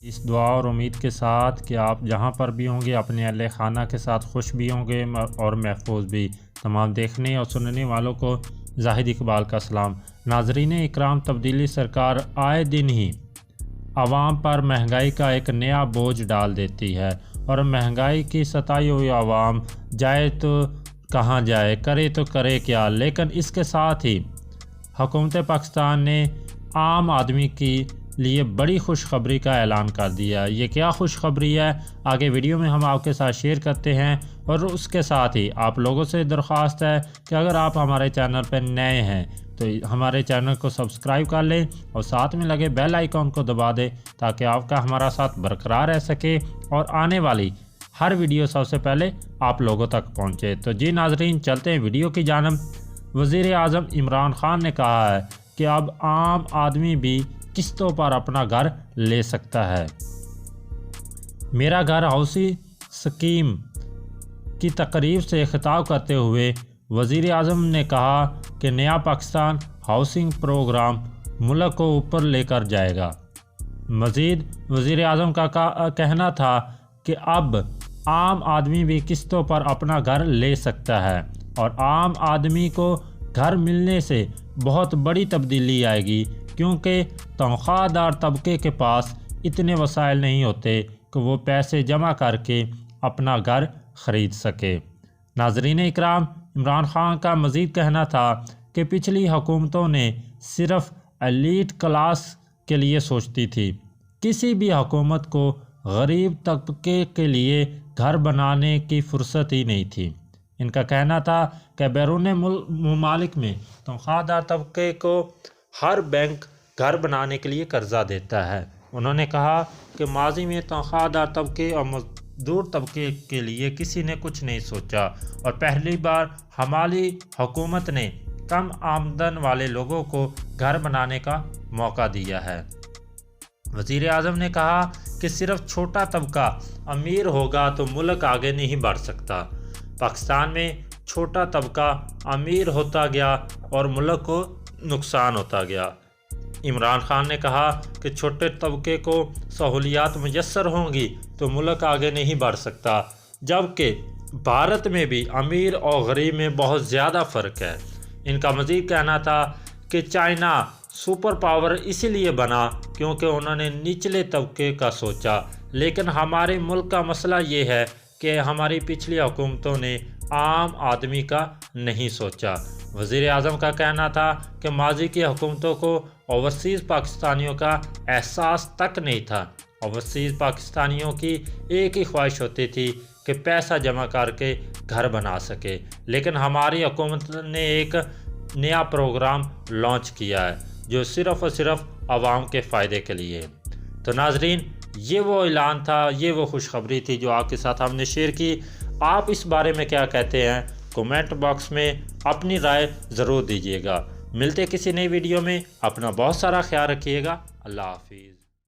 اس دعا اور امید کے ساتھ کہ آپ جہاں پر بھی ہوں گے اپنے اہل خانہ کے ساتھ خوش بھی ہوں گے اور محفوظ بھی۔ تمام دیکھنے اور سننے والوں کو زاہد اقبال کا سلام۔ ناظرین اکرام، تبدیلی سرکار آئے دن ہی عوام پر مہنگائی کا ایک نیا بوجھ ڈال دیتی ہے، اور مہنگائی کی ستائی ہوئی عوام جائے تو کہاں جائے، کرے تو کرے کیا۔ لیکن اس کے ساتھ ہی حکومت پاکستان نے عام آدمی کی لیے بڑی خوشخبری کا اعلان کر دیا۔ یہ کیا خوشخبری ہے، آگے ویڈیو میں ہم آپ کے ساتھ شیئر کرتے ہیں۔ اور اس کے ساتھ ہی آپ لوگوں سے درخواست ہے کہ اگر آپ ہمارے چینل پہ نئے ہیں تو ہمارے چینل کو سبسکرائب کر لیں اور ساتھ میں لگے بیل آئیکن کو دبا دیں تاکہ آپ کا ہمارا ساتھ برقرار رہ سکے اور آنے والی ہر ویڈیو سب سے پہلے آپ لوگوں تک پہنچے۔ تو جی ناظرین، چلتے ہیں ویڈیو کی جانب۔ وزیر اعظم عمران خان نے کہا ہے کہ اب عام آدمی بھی قسطوں پر اپنا گھر لے سکتا ہے۔ میرا گھر ہاؤسنگ اسکیم کی تقریب سے خطاب کرتے ہوئے وزیر اعظم نے کہا کہ نیا پاکستان ہاؤسنگ پروگرام ملک کو اوپر لے کر جائے گا۔ مزید وزیر اعظم کا کہنا تھا کہ اب عام آدمی بھی قسطوں پر اپنا گھر لے سکتا ہے، اور عام آدمی کو گھر ملنے سے بہت بڑی تبدیلی آئے گی، کیونکہ تنخواہ دار طبقے کے پاس اتنے وسائل نہیں ہوتے کہ وہ پیسے جمع کر کے اپنا گھر خرید سکے۔ ناظرین اکرام، عمران خان کا مزید کہنا تھا کہ پچھلی حکومتوں نے صرف ایلیٹ کلاس کے لیے سوچتی تھی، کسی بھی حکومت کو غریب طبقے کے لیے گھر بنانے کی فرصت ہی نہیں تھی۔ ان کا کہنا تھا کہ بیرون ممالک میں تنخواہ دار طبقے کو ہر بینک گھر بنانے کے لیے قرضہ دیتا ہے۔ انہوں نے کہا کہ ماضی میں تنخواہ دار طبقے اور مزدور طبقے کے لیے کسی نے کچھ نہیں سوچا، اور پہلی بار ہماری حکومت نے کم آمدن والے لوگوں کو گھر بنانے کا موقع دیا ہے۔ وزیر اعظم نے کہا کہ صرف چھوٹا طبقہ امیر ہوگا تو ملک آگے نہیں بڑھ سکتا۔ پاکستان میں چھوٹا طبقہ امیر ہوتا گیا اور ملک کو نقصان ہوتا گیا۔ عمران خان نے کہا کہ چھوٹے طبقے کو سہولیات میسر ہوں گی تو ملک آگے نہیں بڑھ سکتا، جبکہ بھارت میں بھی امیر اور غریب میں بہت زیادہ فرق ہے۔ ان کا مزید کہنا تھا کہ چائنا سپر پاور اسی لیے بنا کیونکہ انہوں نے نچلے طبقے کا سوچا، لیکن ہمارے ملک کا مسئلہ یہ ہے کہ ہماری پچھلی حکومتوں نے عام آدمی کا نہیں سوچا۔ وزیر اعظم کا کہنا تھا کہ ماضی کی حکومتوں کو اوورسیز پاکستانیوں کا احساس تک نہیں تھا۔ اوورسیز پاکستانیوں کی ایک ہی خواہش ہوتی تھی کہ پیسہ جمع کر کے گھر بنا سکے، لیکن ہماری حکومت نے ایک نیا پروگرام لانچ کیا ہے جو صرف اور صرف عوام کے فائدے کے لیے۔ تو ناظرین، یہ وہ اعلان تھا، یہ وہ خوشخبری تھی جو آپ کے ساتھ ہم نے شیئر کی۔ آپ اس بارے میں کیا کہتے ہیں؟ کومنٹ باکس میں اپنی رائے ضرور دیجیے گا۔ ملتے کسی نئی ویڈیو میں، اپنا بہت سارا خیال رکھیے گا۔ اللہ حافظ۔